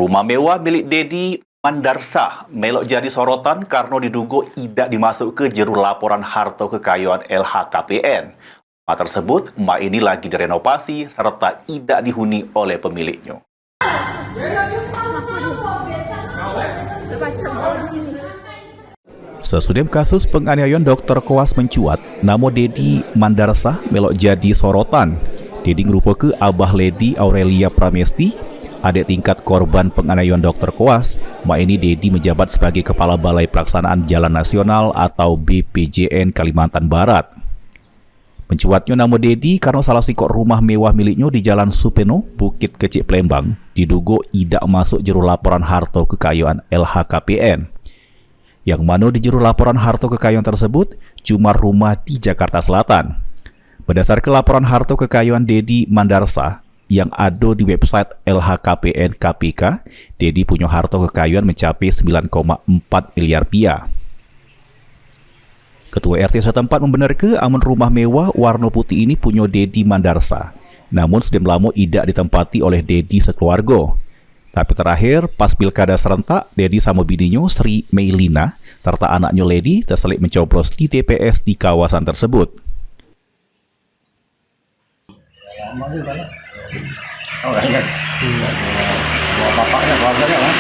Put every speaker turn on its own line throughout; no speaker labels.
Rumah mewah milik Dedi Mandarsah melok jadi sorotan karena diduga tidak dimasuk ke juru laporan harta kekayaan LHKPN. Rumah tersebut, ini lagi direnovasi serta tidak dihuni oleh pemiliknya. Sesudah kasus penganiayaan dokter koas mencuat, nama Dedi Mandarsah melok jadi sorotan. Dedi merupakan Abah Lady Aurelia Pramesti, adik tingkat korban penganiayaan dokter koas. Ini Dedi menjabat sebagai Kepala Balai Pelaksanaan Jalan Nasional atau BPJN Kalimantan Barat. Mencuatnya nama Dedi karena salah sikok rumah mewah miliknya di Jalan Supeno, Bukit Kecik, Palembang, diduga tidak masuk juru laporan harta kekayaan LHKPN. Yang mana di juru laporan harta kekayaan tersebut cuma rumah di Jakarta Selatan. Berdasarkan laporan harta kekayaan Dedi Mandarsah yang ada di website LHKPN KPK, Dedi punya harta kekayaan mencapai 9,4 miliar rupiah. Ketua RT setempat membenarkan aman rumah mewah warna putih ini punya Dedi Mandarsah. Namun sudah lama tidak ditempati oleh Dedi sekeluarga. Tapi terakhir, pas pilkada serentak, Dedi sama bininya Sri Meilina serta anaknya Lady terselit mencoblos di TPS di kawasan tersebut.
Bapaknya, keluarganya lah.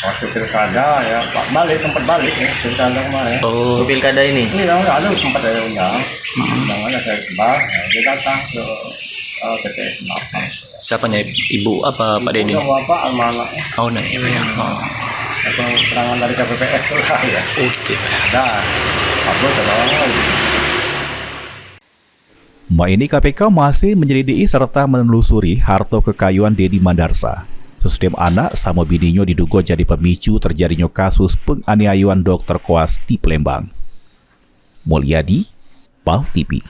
Waktu pilkada ya, sempat balik ya, pilkada kemarin.
Oh, pilkada ini?
Ini ada sempat ada undang. Undangannya saya sebar, dia datang ke TPS Mampang.
Siapanya? Ibu apa Pak Dedi?
Ibu bapak sama anaknya.
Oh, nah, iya ya.
Atau keterangan dari KPPS itu lah ya.
Oke.
Nah, apa lagi?
Ini KPK masih menyelidiki serta menelusuri harta kekayaan Dedi Mandarsah. Sesudah anak sama bininya diduga jadi pemicu terjadinya kasus penganiayaan dokter koas di Palembang. Mulyadi, PAL TV.